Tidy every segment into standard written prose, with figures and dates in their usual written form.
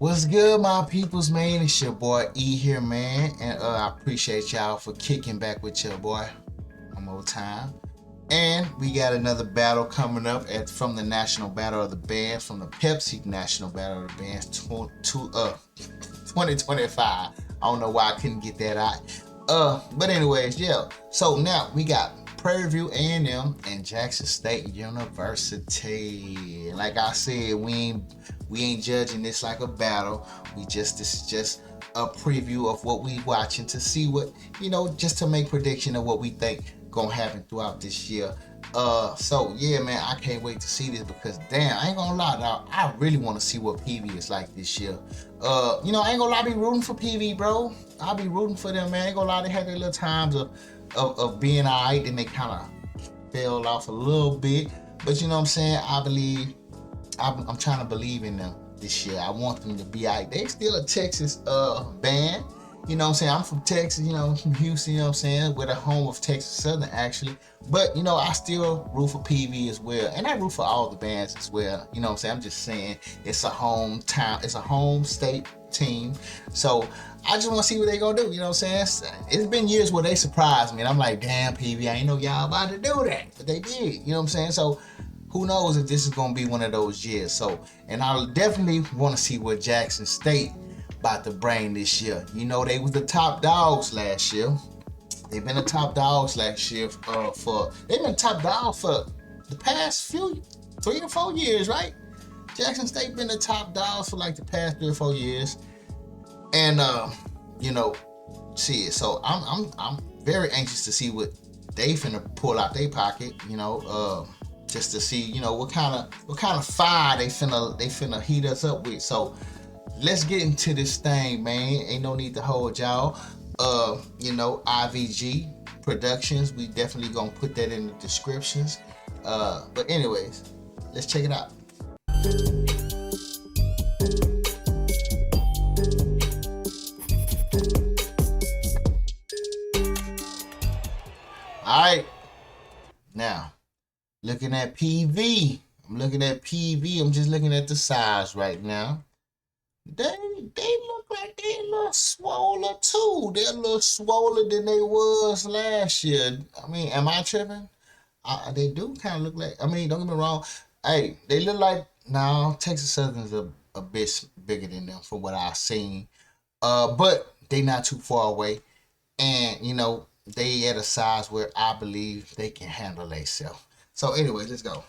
What's good, my peoples, man? It's your boy E here, man, and I appreciate y'all for kicking back with your boy one more time. And we got another battle coming up from the National Battle of the Bands, from the Pepsi National Battle of the Bands 2025. I don't know why I couldn't get that out. But anyways, yeah. So now we got Prairie A&M and Jackson State University. Like I said, we ain't judging this like a battle. This is just a preview of what we watching to see what, just to make prediction of what we think gonna happen throughout this year. So yeah, man, I can't wait to see this because damn, I ain't gonna lie, now I really want to see what PV is like this year. I ain't gonna lie, I be rooting for PV, bro. I'll be rooting for them, man. I ain't gonna lie, they had their little times of being alright, then they kind of fell off a little bit. But you know what I'm saying? I'm trying to believe in them this year. I want them to be alright. They still a Texas band. You know what I'm saying? I'm from Texas, from Houston, you know what I'm saying? We're the home of Texas Southern, actually. But, I still root for PV as well. And I root for all the bands as well. You know what I'm saying? I'm just saying it's a hometown, it's a home state team. So I just want to see what they gonna do, you know what I'm saying? It's been years where they surprised me. And I'm like, damn, PV, I ain't know y'all about to do that. But they did, you know what I'm saying? So who knows if this is gonna be one of those years. So, and I definitely want to see what Jackson State about to bring this year. They was the top dogs last year. They've been the top dogs last year they've been top dogs for the past 3 or 4 years, right? Jackson State been the top dogs for like the past 3 or 4 years. And see it. So I'm very anxious to see what they finna pull out their pocket, just to see, what kind of fire they finna heat us up with. So let's get into this thing, man. Ain't no need to hold y'all. IVG Productions. We definitely gonna put that in the descriptions. But anyways, let's check it out. Alright. Now, looking at PV. I'm just looking at the size right now. They look like they a little swoller too. They're a little swoller than they was last year. I mean, am I tripping? They do kind of look like, don't get me wrong. Hey, they look like, now Texas Southern's a bit bigger than them from what I've seen. But they not too far away. And, they at a size where I believe they can handle themselves. So anyway, let's go.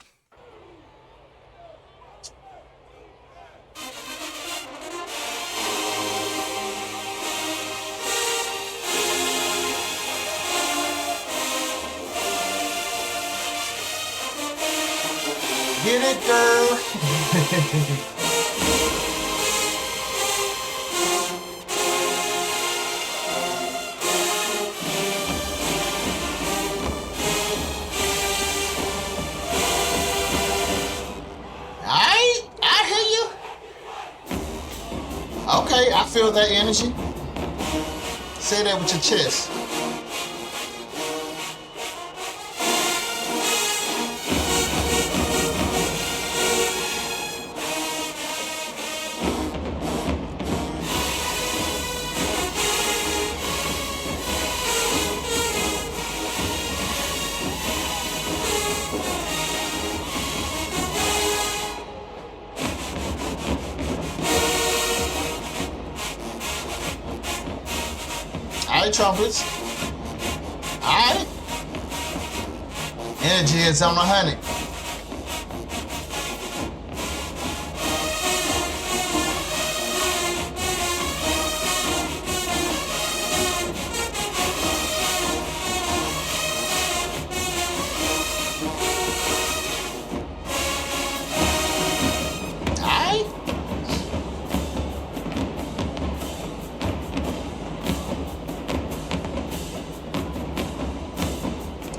Get it, girl. I hear you. Okay, I feel that energy. Say that with your chest. Alright, trumpets. Alright. Energy is on 100.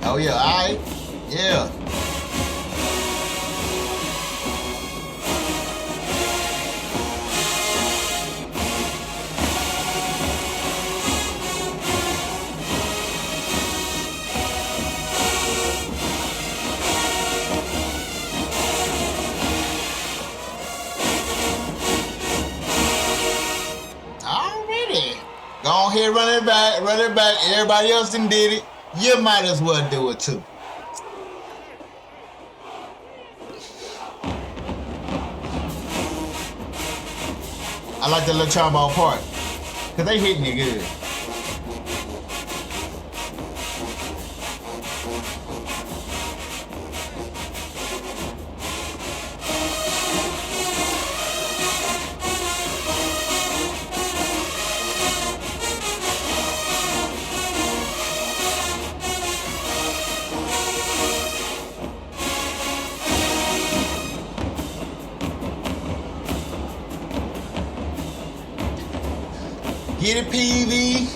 Oh yeah, alright. Yeah. Go ahead, run it back, run it back. Everybody else done did it. You might as well do it too. I like the little trombone part, cause they hitting it good. Get it, PV.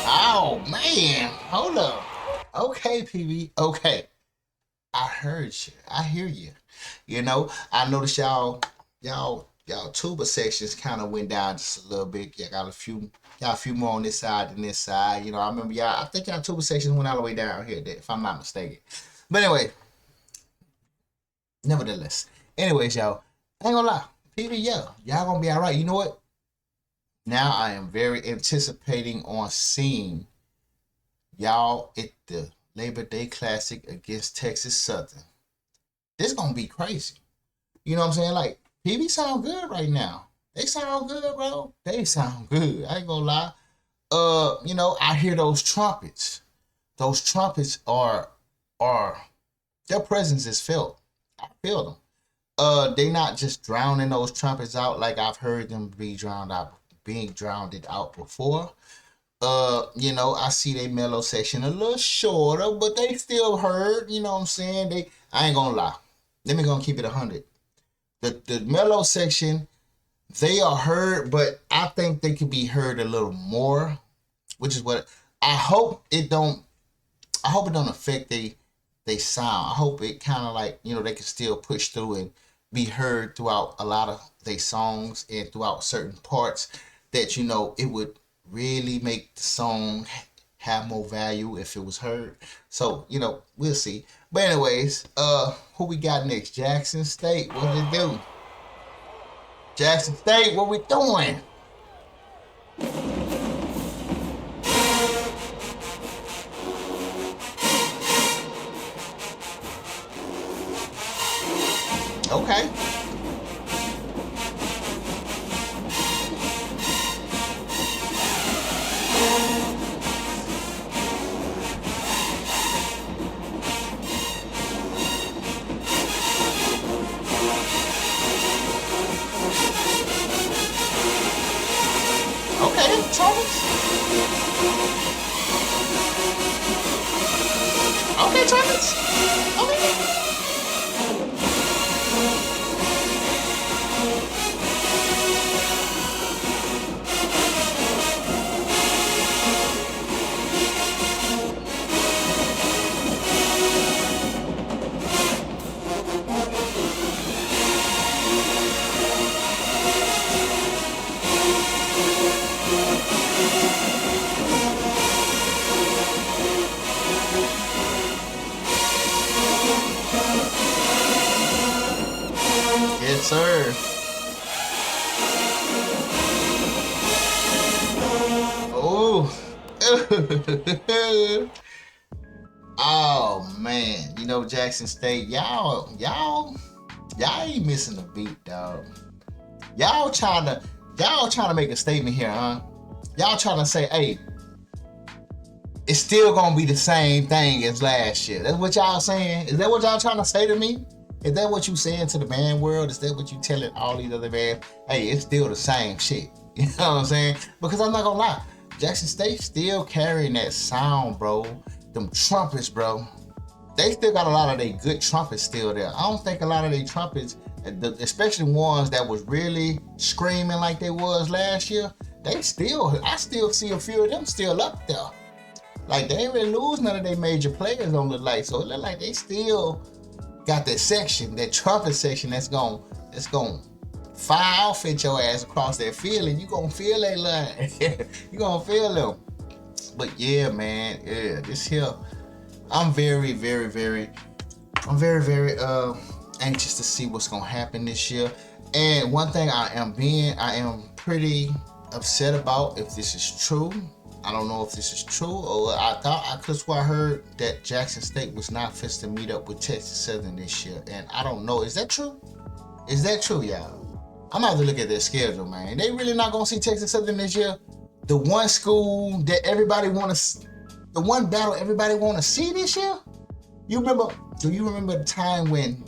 Oh man, hold up. Okay, PV. Okay, I heard you. I hear you. You know, I noticed y'all tuba sections kind of went down just a little bit. Y'all got a few more on this side than this side. You know, I remember y'all. I think y'all tuba sections went all the way down here, if I'm not mistaken. But anyway, nevertheless. Anyways, y'all, I ain't gonna lie. PV, y'all gonna be all right. You know what? Now I am very anticipating on seeing y'all at the Labor Day Classic against Texas Southern. This gonna be crazy. You know what I'm saying? Like, PV sound good right now. They sound good, bro. They sound good. I ain't gonna lie. You know, I hear those trumpets. Those trumpets are their presence is felt. I feel them. They not just drowning those trumpets out like I've heard them being drowned out before. You know, I see they mellow section a little shorter, but they still heard, you know what I'm saying? I ain't gonna lie. Let me gonna keep it 100. The mellow section, they are heard, but I think they could be heard a little more, which is what I hope it don't affect they sound. I hope it kind of like, you know, they can still push through and be heard throughout a lot of their songs and throughout certain parts that, you know, it would really make the song have more value if it was heard. So, you know, we'll see. But anyways, who we got next? Jackson State. What did it do? Jackson State, what we doing? Okay. Trumpets? Okay, trumpets. Okay. Yes, sir. Oh. Oh man, you know Jackson State, y'all ain't missing a beat, dog. Y'all trying to make a statement here, huh? Y'all trying to say, hey, it's still gonna be the same thing as last year. That's what y'all saying? Is that what y'all trying to say to me? Is that what you saying to the band world? Is that what you telling all these other bands? Hey, it's still the same shit. You know what I'm saying? Because I'm not gonna lie, Jackson State still carrying that sound, bro. Them trumpets, bro. They still got a lot of their good trumpets still there. I don't think a lot of their trumpets, especially ones that was really screaming like they was last year, I still see a few of them still up there. Like they ain't really lose none of their major players on the light, so it look like they still got that section, that trumpet section that's gonna fire off at your ass across that field, and you gonna feel that line. You gonna feel them. But yeah, man, yeah, this here, I'm very, very, very, I'm very, very anxious to see what's gonna happen this year. And one thing I am pretty upset about, if this is true. I don't know if this is true, or I could swear I heard that Jackson State was not fixed to meet up with Texas Southern this year, and I don't know. Is that true? Is that true, y'all? I'm gonna have to look at their schedule, man. They really not gonna see Texas Southern this year. The one school that everybody the one battle everybody wanna see this year. Do you remember the time when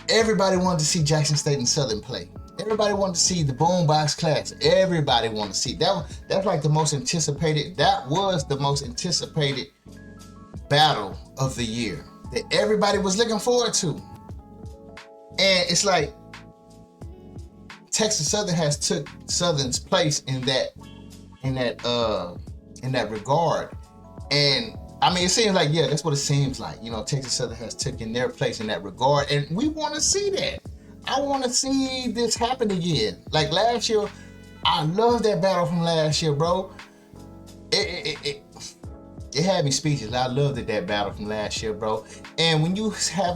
everybody wanted to see Jackson State and Southern play? Everybody wanted to see the Boombox Classic. Everybody wanted to see that. That's like the most anticipated. That was the most anticipated battle of the year that everybody was looking forward to. And it's like Texas Southern has took Southern's place in that regard. And I mean, it seems like, yeah, that's what it seems like. You know, Texas Southern has taken their place in that regard, and we want to see that. I want to see this happen again. Like last year, I love that battle from last year, bro. It had me speechless. I loved that battle from last year, bro. And when you have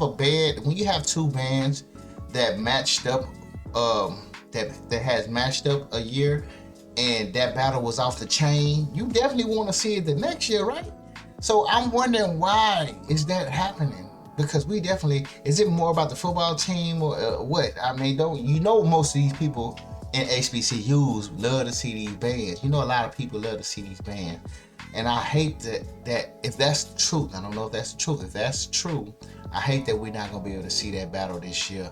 two bands that matched up, that has matched up a year, and that battle was off the chain, you definitely want to see it the next year, right? So I'm wondering, why is that happening? Because is it more about the football team or what? I mean, most of these people in HBCUs love to see these bands. You know, a lot of people love to see these bands. And I hate that if that's the truth, I don't know if that's the truth. If that's true, I hate that we're not going to be able to see that battle this year.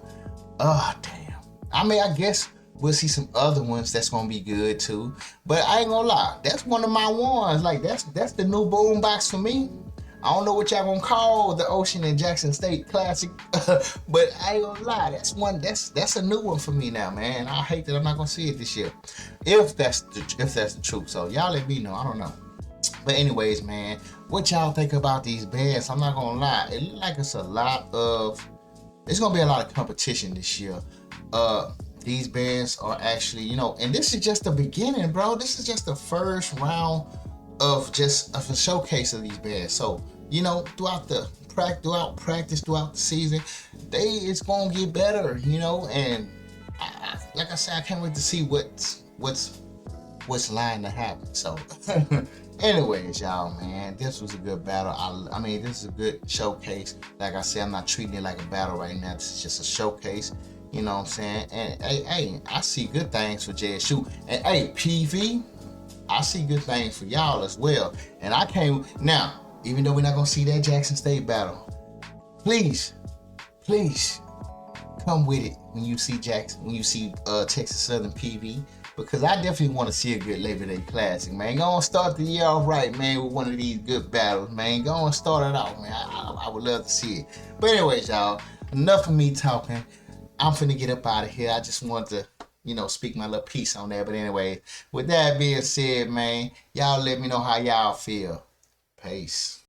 Oh, damn. I mean, I guess we'll see some other ones that's going to be good too. But I ain't going to lie. That's one of my ones. Like, that's the new boombox for me. I don't know what y'all gonna call the Ocean and Jackson State Classic, but I ain't gonna lie, that's a new one for me now, man. I hate that I'm not gonna see it this year, if that's the truth. So y'all let me know. I don't know. But anyways, man, what y'all think about these bands? I'm not gonna lie, it looks like it's gonna be a lot of competition this year. These bands are actually, and this is just the beginning, bro. This is just the first round of a showcase of these bands. So, throughout practice, throughout the season, it's gonna get better, and like I said, I can't wait to see what's lying to happen. So anyways, y'all, man, this was a good battle. I mean, this is a good showcase. Like I said, I'm not treating it like a battle right now. This is just a showcase. You know what I'm saying? And hey, I see good things for JSU. And hey, PV, I see good things for y'all as well. And I can't now, even though we're not gonna see that Jackson State battle, please come with it when you see Texas Southern PV, because I definitely want to see a good Labor Day Classic, man. Go on, start the year off right, man, with one of these good battles, man. Go on, start it out, man. I would love to see it. But anyways, y'all, enough of me talking. I'm finna get up out of here. I just wanted to speak my little piece on that. But anyway, with that being said, man, y'all let me know how y'all feel. Peace.